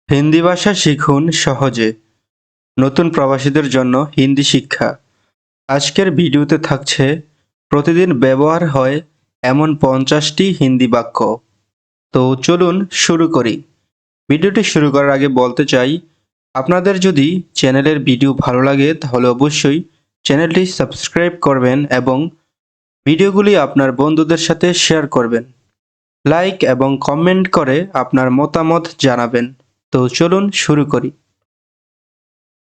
হিন্দি ভাষা শিখুন সহজে। নতুন প্রবাসীদের জন্য হিন্দি শিক্ষা। আজকের ভিডিওতে থাকছে প্রতিদিন ব্যবহার হয় এমন 50টি হিন্দি বাক্য। তো চলুন শুরু করি। ভিডিওটি শুরু করার আগে বলতে চাই, আপনাদের যদি চ্যানেলের ভিডিও ভালো লাগে তাহলে অবশ্যই চ্যানেলটি সাবস্ক্রাইব করবেন এবং ভিডিওগুলি আপনার বন্ধুদের সাথে শেয়ার করবেন। লাইক এবং কমেন্ট করে আপনার মতামত জানাবেন। তো চলুন শুরু করি।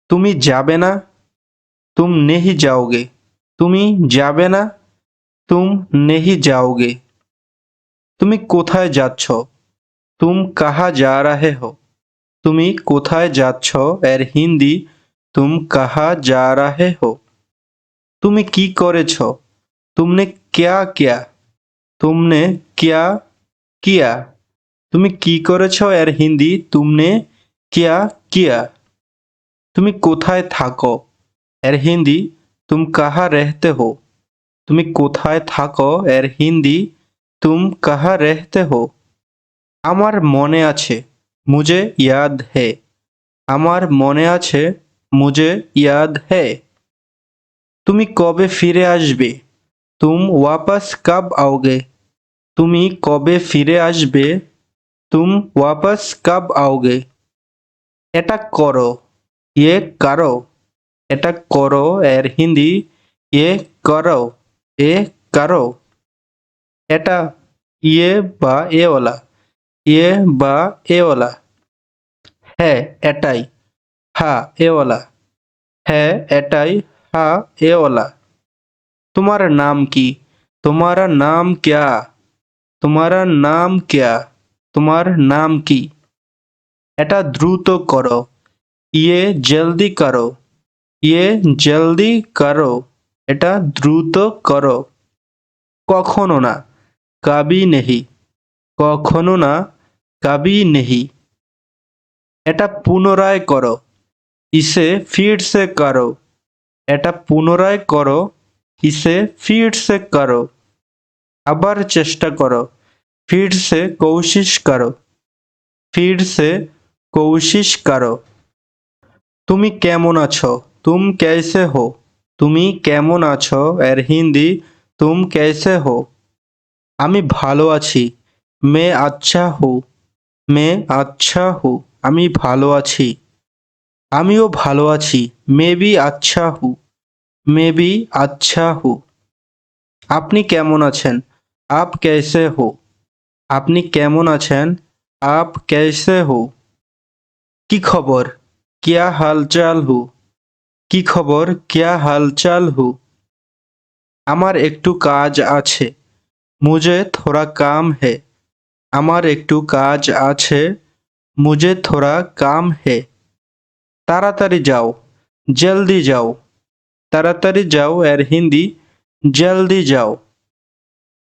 তুমি যাবে না, तुम नहीं जाओगे। তুমি যাবে না, तुम नहीं जाओगे। তুমি কোথায় যাচ্ছ, तुम कहाँ जा रहे हो। তুমি কোথায় যাচ্ছ এর হিন্দি तुम कहाँ जा रहे हो। তুমি কি করেছ, तुमने क्या किया। तुमने क्या किया। তুমি কি করেছ এর হিন্দি तुमने क्या किया। তুমি কোথায় থাকো এর হিন্দি तुम कहाँ रहते हो। তুমি কোথায় থাকো এর হিন্দি तुम कहाँ रहते हो। আমার মনে আছে, मुझे याद है। আমার মনে আছে, मुझे याद है। তুমি কবে ফিরে আসবে, तुम वापस कब आओगे। তুমি কবে ফিরে আসবে, तुम वापस कब आओगे। এটা করো, ये करो। এটা করো এর হিন্দি ये करो, ये करो। এটা ইয়ে বা এওয়ালা, ইয়ে বা এওয়ালা। হ্যাঁ এটাই, হ্যাঁ এওয়ালা। হ্যাঁ এটাই, হ্যাঁ এওয়ালা। তোমার নাম কি, তোমারা নাম क्या। তোমারা নাম क्या। তোমার নাম কি। এটা দ্রুত করো, ইয়ে জলদি করো। ইয়ে জলদি করো। এটা দ্রুত করো। কখনো না, কবি নেহি। কখনো না, কবি নেহি। এটা পুনরায় করো, इसे फिर से करो। এটা পুনরায় করো, इसे फिर से करो। আবার চেষ্টা করো, फिर से कोशिश करो। फिर से कोशिश करो। তুমি কেমন আছো, तुम कैसे हो। তুমি কেমন আছো এর হিন্দি तुम कैसे हो। আমি ভালো আছি, मैं अच्छा हूँ। मैं अच्छा हूँ। আমি ভালো আছি। আমিও ভালো আছি, मैं भी अच्छा हूँ। मैं भी अच्छा हूँ। আপনি কেমন আছেন, आप कैसे हो। আপনি কেমন আছেন, आप कैसे हो। কি খবর, क्या हालचाल हो। কি খবর, क्या हालचाल हो। আমার একটু কাজ আছে, मुझे थोड़ा काम है। আমার একটু কাজ আছে, मुझे थोड़ा काम है। তাড়াতাড়ি যাও, জলদি যাও। তাড়াতাড়ি যাও এর হিন্দি জলদি যাও।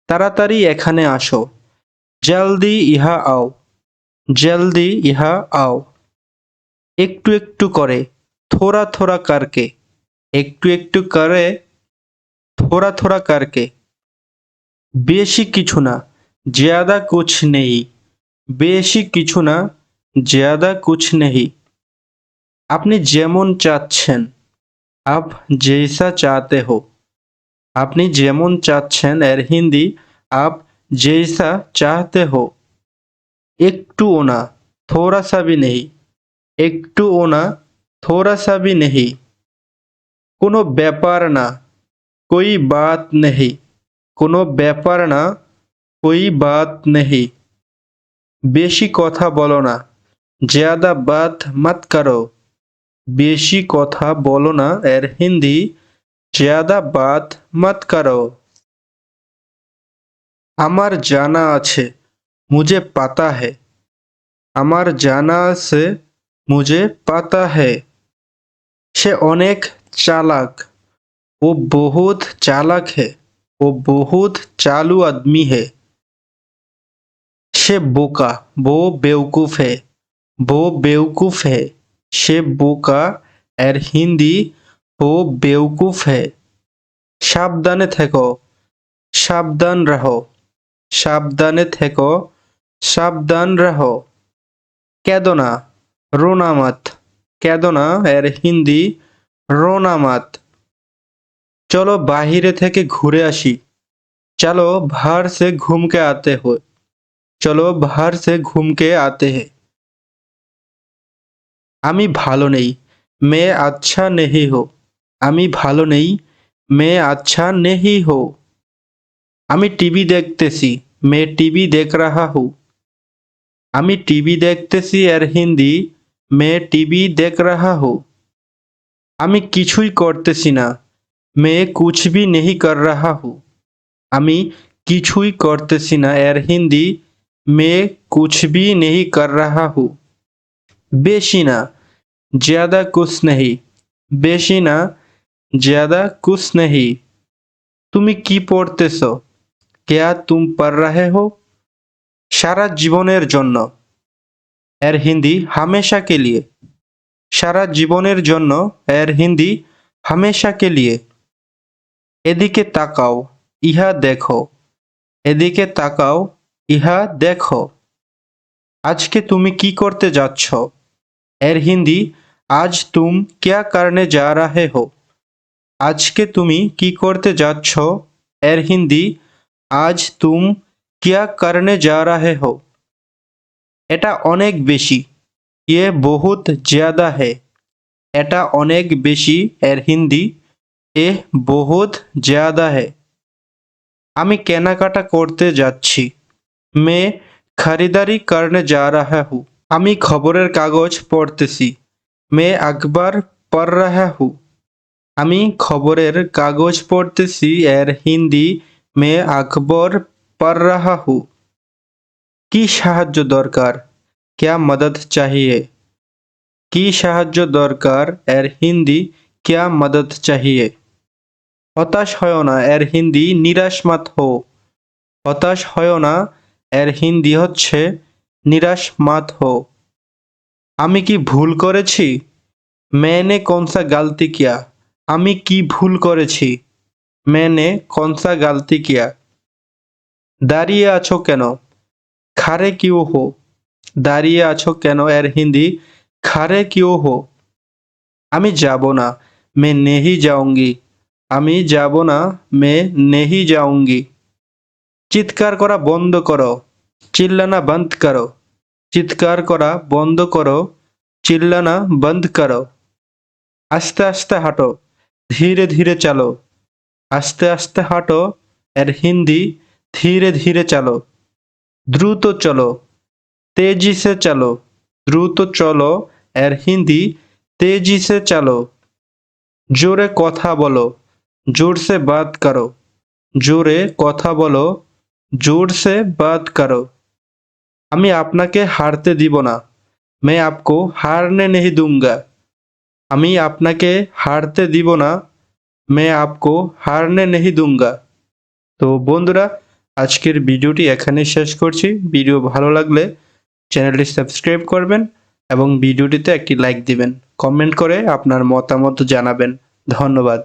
তাড়াতাড়ি এখানে আসো, জলদি ইহা আও। জলদি ইহা আও। একটু একটু করে, थोड़ा थोड़ा करके। একটু একটু করে, थोड़ा थोड़ा करके। বেশি কিছু না, ज्यादा कुछ नहीं। বেশি কিছু না, ज्यादा कुछ नहीं। আপনি যেমন চাচ্ছেন, आप जैसा चाहते हो। আপনি যেমন চাচ্ছেন এর হিন্দি आप जैसा चाहते हो। একটুও না, थोड़ा सा भी नहीं। একটুও না, थोड़ा सा भी नहीं। কোনো ব্যাপার না, कोई बात नहीं। কোনো ব্যাপার না, कोई बात नहीं। বেশি কথা বলো না, ज्यादा बात मत करो। বেশি কথা বলো না এর হিন্দি ज्यादा बात मत करो। আমার জানা আছে, मुझे पता है। আমার জানা আছে, मुझे पता है। সে অনেক চালাক, वो बहुत चालाक है। वो बहुत चालू आदमी है। সে বোকা, वो बेवकूफ है। वो बेवकूफ है। সে বোকা এর হিন্দি वो बेवकूफ है। সাবধানে থেকো, সাবধান রহো। সাবধানে থেকো, সাবধান রহো। কেঁদো না, रोना मत, কেঁদো না এর হিন্দি রোনা মত। চলো বাহিরে থেকে ঘুরে আসি। चलो बाहर से घूम के आते हो। चलो बाहर से घूम के आते हैं। আমি ভালো নেই, मैं अच्छा नहीं हो। আমি ভালো নেই, मैं अच्छा नहीं हो। আমি টিভি দেখতেছি, मैं टीवी देख रहा हूँ। আমি টিভি দেখতেছি এর হিন্দি मैं टीवी देख रहा हूँ। আমি কিছুই করতেছি না, मैं कुछ भी नहीं कर रहा हूँ। আমি কিছুই করতেছি না এর হিন্দি मैं कुछ भी नहीं कर रहा हूँ। বেশি না, ज़्यादा कुछ नहीं। বেশি না, ज़्यादा कुछ नहीं। তুমি কি পড়তেছো? क्या तुम पढ़ रहे हो? সারা জীবনের জন্য এর হিন্দি हमेशा के लिए। সারা জীবনের জন্য এর হিন্দি हमेशा के लिए। এদিকে তাকাও, ইহা দেখো। এদিকে তাকাও, ইহা দেখো। আজকে তুমি কি করতে যাচ্ছ? এর হিন্দি আজ তুম क्या करने जा रहे हो? আজকে তুমি কি করতে যাচ্ছ? এর হিন্দি আজ তুম क्या करने जा रहे हो? এটা অনেক বেশি, ये बहुत ज़्यादा है। এটা অনেক বেশি এর হিন্দি এ বহুত ज़्यादा है। আমি কেনাকাটা করতে যাচ্ছি, मैं खरीदारी करने जा रहा हूँ। আমি খবরের কাগজ পড়তেছি, मैं अखबार पढ़ रहा हूँ। আমি খবরের কাগজ পড়তেছি এর হিন্দি मैं अखबार पढ़ रहा हूँ। কি সাহায্য দরকার? क्या मदद चाहिए? কি সাহায্য দরকার এর হিন্দি क्या मदद चाहिए? হতাশ হয়ো না এর হিন্দি নিরাশ মত হো। হতাশ হয়ো না এর হিন্দি হচ্ছে নিরাশ মত হো। আমি কি ভুল করেছি? मैंने कौन सा गलती किया? আমি কি ভুল করেছি? मैंने कौन सा गलती किया? দাঁড়িয়ে আছো কেন? খাড়ে কিউ হো। দাঁড়িয়ে আছো কেন এর হিন্দি খাড়ে কিউ হো। আমি যাব না, मैं नहीं जाऊंगी। আমি যাব না, मैं नहीं जाऊंगी। চিৎকার করা বন্ধ করো, চিল্লানা বন্ধ করো। চিৎকার করা বন্ধ করো, চিল্লানা বন্ধ করো। আস্তে আস্তে হাঁটো, ধীরে ধীরে চালো। আস্তে আস্তে হাঁটো এর হিন্দি ধীরে ধীরে চালো। দ্রুত চলো, तेजी से चलो। দ্রুত চলো এর হিন্দি तेजी से चलो। জোরে কথা বলো, जोर से बात करो। জোরে কথা বলো, जोर से बात करो। আমি আপনাকে হারতে দিব না, मैं आपको हारने नहीं दूंगा। আমি আপনাকে হারতে দিব না, मैं आपको हारने नहीं दूंगा। তো বন্ধুরা, আজকের ভিডিওটি এখানেই শেষ করছি। ভিডিও ভালো লাগলে চ্যানেলটি সাবস্ক্রাইব করবেন এবং ভিডিওটিতে একটি লাইক দিবেন। কমেন্ট করে আপনার মতামত জানাবেন। ধন্যবাদ।